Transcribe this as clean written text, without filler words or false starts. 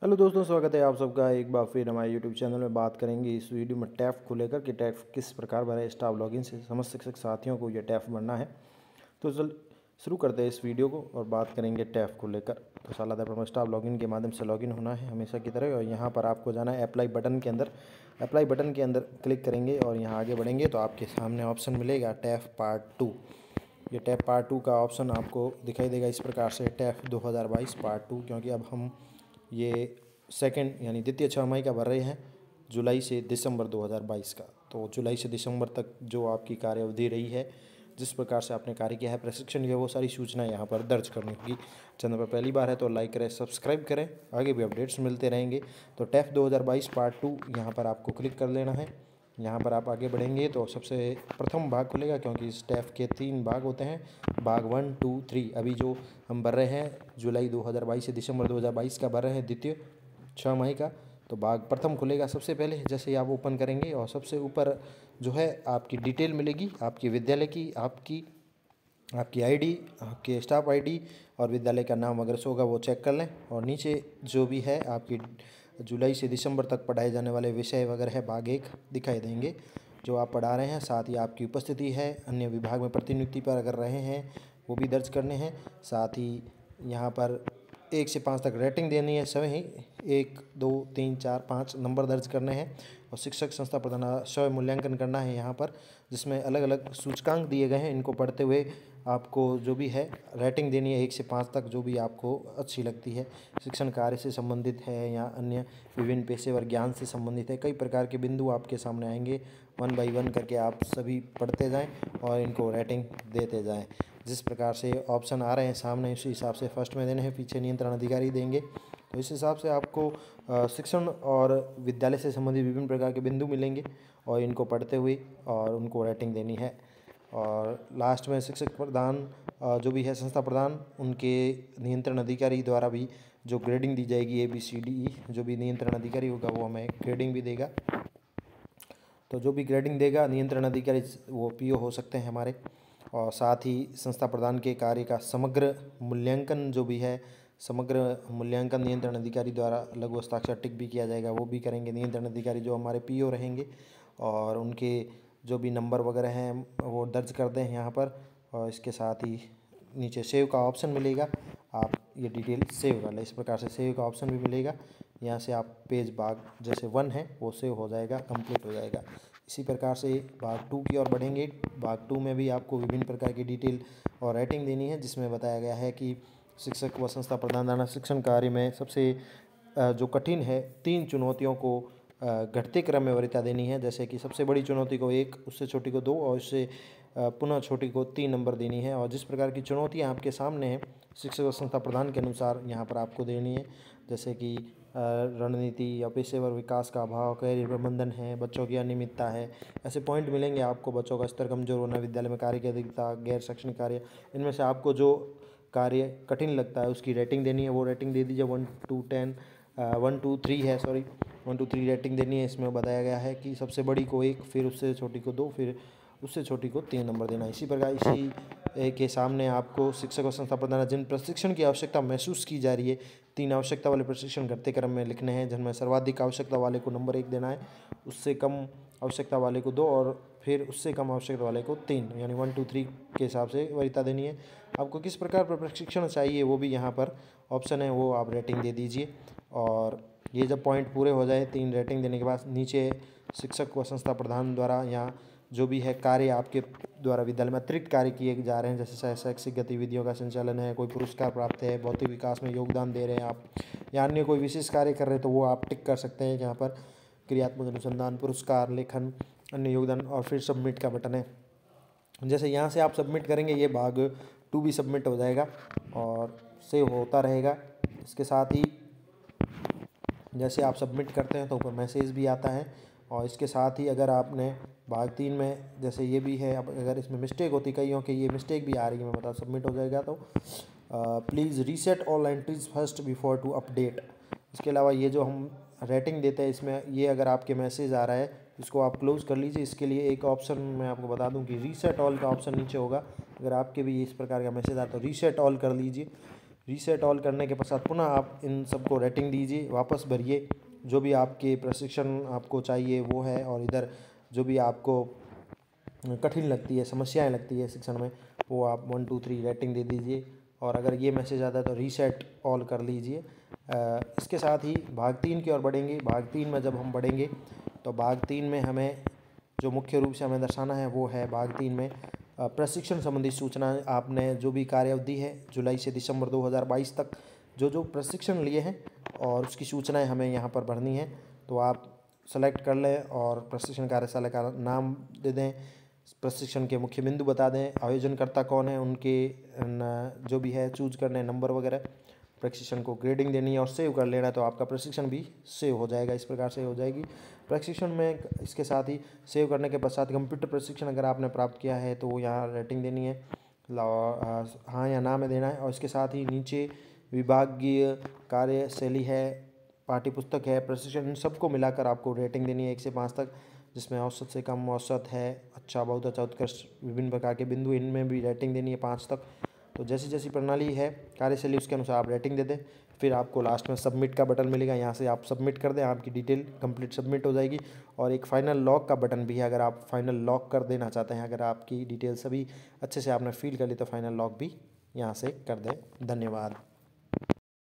Hello दोस्तों, स्वागत है आप सबका एक बार फिर हमारे यूट्यूब चैनल में। बात करेंगे इस वीडियो में टैफ को लेकर कि टैफ किस प्रकार भरे स्टाफ लॉगिन से समस्त शिक्षक साथियों को ये टैफ भरना है। तो चल शुरू करते हैं इस वीडियो को और बात करेंगे टैफ को लेकर। तो सालाना में स्टाफ लॉगिन के माध्यम से लॉगिन होना है हमेशा की तरह, और यहाँ पर आपको जाना है अप्लाई बटन के अंदर। अप्लाई बटन के अंदर क्लिक करेंगे और यहाँ आगे बढ़ेंगे तो आपके सामने ऑप्शन मिलेगा टैफ पार्ट 2। ये टैफ पार्ट 2 का ऑप्शन आपको दिखाई देगा इस प्रकार से, टैफ 2022 पार्ट 2। क्योंकि अब हम ये सेकंड यानी द्वितीय छमाही का भर रहे हैं, जुलाई से दिसंबर 2022 का। तो जुलाई से दिसंबर तक जो आपकी कार्य अवधि रही है, जिस प्रकार से आपने कार्य किया है, प्रशिक्षण लिया, वो सारी सूचना यहाँ पर दर्ज करनी होगी। चैनल पर पहली बार है तो लाइक करें, सब्सक्राइब करें, आगे भी अपडेट्स मिलते रहेंगे। तो टैफ 2022 पार्ट 2 यहाँ पर आपको क्लिक कर लेना है। यहाँ पर आप आगे बढ़ेंगे तो सबसे प्रथम भाग खुलेगा, क्योंकि इस टैफ के 3 भाग होते हैं, भाग 1, 2, 3। अभी जो हम भर रहे हैं जुलाई 2022 से दिसंबर 2022 का भर रहे हैं, द्वितीय छमाही का। तो भाग प्रथम खुलेगा सबसे पहले, जैसे ही आप ओपन करेंगे और सबसे ऊपर जो है आपकी डिटेल मिलेगी, आपके विद्यालय की, आपकी आईडी, आपके स्टाफ आईडी और विद्यालय का नाम अगर होगा वो चेक कर लें। और नीचे जो भी है आपकी जुलाई से दिसंबर तक पढ़ाए जाने वाले विषय वगैरह है, भाग 1 दिखाई देंगे जो आप पढ़ा रहे हैं। साथ ही आपकी उपस्थिति है, अन्य विभाग में प्रतिनियुक्ति पर अगर रहे हैं वो भी दर्ज करने हैं। साथ ही यहाँ पर 1 से 5 तक रेटिंग देनी है, सभी 1, 2, 3, 4, 5 नंबर दर्ज करने हैं। और शिक्षक संस्था प्रधान स्वयं मूल्यांकन करना है यहाँ पर, जिसमें अलग अलग सूचकांक दिए गए हैं। इनको पढ़ते हुए आपको जो भी है रेटिंग देनी है 1 से 5 तक, जो भी आपको अच्छी लगती है। शिक्षण कार्य से संबंधित है या अन्य विभिन्न पेशेवर ज्ञान से संबंधित है, कई प्रकार के बिंदु आपके सामने आएंगे। 1 बाई 1 करके आप सभी पढ़ते जाएं और इनको रेटिंग देते जाएं। जिस प्रकार से ऑप्शन आ रहे हैं सामने, उसी हिसाब से फर्स्ट में देने हैं, पीछे नियंत्रण अधिकारी देंगे। तो इस हिसाब से आपको शिक्षण और विद्यालय से संबंधित विभिन्न प्रकार के बिंदु मिलेंगे और इनको पढ़ते हुए और उनको रेटिंग देनी है। और लास्ट में शिक्षक प्रधान जो भी है संस्था प्रधान, उनके नियंत्रण अधिकारी द्वारा भी जो ग्रेडिंग दी जाएगी ABCDE, जो भी नियंत्रण अधिकारी होगा वो हमें ग्रेडिंग भी देगा। तो जो भी ग्रेडिंग देगा नियंत्रण अधिकारी, वो PO हो सकते हैं हमारे। और साथ ही संस्था प्रधान के कार्य का समग्र मूल्यांकन जो भी है, समग्र मूल्यांकन नियंत्रण अधिकारी द्वारा लघु हस्ताक्षर टिक भी किया जाएगा, वो भी करेंगे नियंत्रण अधिकारी जो हमारे PO रहेंगे। और उनके जो भी नंबर वगैरह हैं वो दर्ज कर दें यहाँ पर। और इसके साथ ही नीचे सेव का ऑप्शन मिलेगा, आप ये डिटेल सेव कर लें। इस प्रकार से सेव का ऑप्शन भी मिलेगा, यहाँ से आप पेज भाग जैसे 1 है वो सेव हो जाएगा, कंप्लीट हो जाएगा। इसी प्रकार से भाग 2 की ओर बढ़ेंगे। भाग 2 में भी आपको विभिन्न प्रकार की डिटेल और रेटिंग देनी है, जिसमें बताया गया है कि शिक्षक व संस्था प्रधान द्वारा शिक्षण कार्य में सबसे जो कठिन है 3 चुनौतियों को घटते क्रम में वरीयता देनी है। जैसे कि सबसे बड़ी चुनौती को 1, उससे छोटी को 2 और उससे पुनः छोटी को 3 नंबर देनी है। और जिस प्रकार की चुनौतियाँ आपके सामने हैं शिक्षक व संस्था प्रधान के अनुसार यहाँ पर आपको देनी है, जैसे कि रणनीति या पेशेवर विकास का अभाव, कैरियर प्रबंधन है, बच्चों की अनियमितता है। ऐसे पॉइंट मिलेंगे आपको, बच्चों का स्तर कमजोर होना, विद्यालय में कार्य की अधिकता, गैर शैक्षणिक कार्य। इनमें से आपको जो कार्य कठिन लगता है उसकी रेटिंग देनी है, वो रेटिंग दे दीजिए। 1 to 10 1 to 3 है, सॉरी 1 to 3 रेटिंग देनी है। इसमें बताया गया है कि सबसे बड़ी को 1, फिर उससे छोटी को 2, फिर उससे छोटी को 3 नंबर देना है। इसी प्रकार इसी के सामने आपको शिक्षक और संस्था प्रधान जिन प्रशिक्षण की आवश्यकता महसूस की जा रही है, 3 आवश्यकता वाले प्रशिक्षण घटते क्रम में लिखने हैं, जिनमें सर्वाधिक आवश्यकता वाले को नंबर 1 देना है, उससे कम आवश्यकता वाले को 2 और फिर उससे कम आवश्यकता वाले को 3, यानी 1 to 3 के हिसाब से वरीयता देनी है। आपको किस प्रकार का प्रशिक्षण चाहिए वो भी यहाँ पर ऑप्शन है, वो आप रेटिंग दे दीजिए। और ये जब पॉइंट पूरे हो जाए 3 रेटिंग देने के बाद, नीचे शिक्षक व संस्था प्रधान द्वारा यहाँ जो भी है कार्य आपके द्वारा विद्यालय में अतिरिक्त कार्य किए जा रहे हैं, जैसे शैक्षिक गतिविधियों का संचालन है, कोई पुरस्कार प्राप्त है, भौतिक विकास में योगदान दे रहे हैं आप, या अन्य कोई विशेष कार्य कर रहे हैं, तो वो आप टिक कर सकते हैं। यहाँ पर क्रियात्मक अनुसंधान, पुरस्कार, लेखन, अन्य योगदान, और फिर सबमिट का बटन है। जैसे यहाँ से आप सबमिट करेंगे ये भाग 2 भी सबमिट हो जाएगा और सेव होता रहेगा। इसके साथ ही जैसे आप सबमिट करते हैं तो ऊपर मैसेज भी आता है। और इसके साथ ही अगर आपने भाग 3 में जैसे ये भी है, अब अगर इसमें मिस्टेक होती, कईयों के ये मिस्टेक भी आ रही है, मैं बता सबमिट हो जाएगा तो please reset all entries first before to update. इसके अलावा ये जो हम रेटिंग देते हैं इसमें, ये अगर आपके मैसेज आ रहा है इसको आप क्लोज़ कर लीजिए। इसके लिए एक ऑप्शन मैं आपको बता दूं कि रीसेट ऑल का ऑप्शन नीचे होगा, अगर आपके भी इस प्रकार का मैसेज आता है तो रीसेट ऑल कर लीजिए। रीसेट ऑल करने के पश्चात पुनः आप इन सबको रेटिंग दीजिए, वापस भरिए जो भी आपके प्रशिक्षण आपको चाहिए वो है, और इधर जो भी आपको कठिन लगती है, समस्याएं लगती है शिक्षण में, वो आप 1 2 3 रेटिंग दे दीजिए। और अगर ये मैसेज आता है तो रीसेट ऑल कर लीजिए। इसके साथ ही भाग 3 की ओर बढ़ेंगे। भाग 3 में जब हम बढ़ेंगे तो भाग 3 में हमें जो मुख्य रूप से हमें दर्शाना है वो है भाग 3 में प्रशिक्षण संबंधी सूचना। आपने जो भी कार्य अवधि है जुलाई से दिसंबर 2022 तक जो प्रशिक्षण लिए हैं और उसकी सूचनाएं हमें यहाँ पर भरनी है, तो आप सेलेक्ट कर लें और प्रशिक्षण कार्यशाला का नाम दे दें, प्रशिक्षण के मुख्य बिंदु बता दें, आयोजनकर्ता कौन है, उनके जो भी है चूज करने नंबर वगैरह, प्रशिक्षण को ग्रेडिंग देनी है और सेव कर लेना, तो आपका प्रशिक्षण भी सेव हो जाएगा। इस प्रकार से हो जाएगी प्रशिक्षण में। इसके साथ ही सेव करने के पश्चात कंप्यूटर प्रशिक्षण अगर आपने प्राप्त किया है तो यहाँ रेटिंग देनी है, हाँ या ना में देना है। और इसके साथ ही नीचे विभागीय कार्यशैली है, पाठ्यपुस्तक है, प्रशिक्षण, इन सबको मिलाकर आपको रेटिंग देनी है 1 से 5 तक, जिसमें औसत से कम, औसत है, अच्छा, बहुत अच्छा, उत्कृष्ट, विभिन्न प्रकार के बिंदु, इनमें भी रेटिंग देनी है 5 तक। तो जैसी जैसी प्रणाली है कार्यशैली उसके अनुसार आप रेटिंग दे दें। फिर आपको लास्ट में सबमिट का बटन मिलेगा, यहाँ से आप सबमिट कर दें, आपकी डिटेल कंप्लीट सबमिट हो जाएगी। और एक फाइनल लॉक का बटन भी है, अगर आप फाइनल लॉक कर देना चाहते हैं, अगर आपकी डिटेल सभी अच्छे से आपने फिल कर ली तो फाइनल लॉक भी यहाँ से कर दें। धन्यवाद।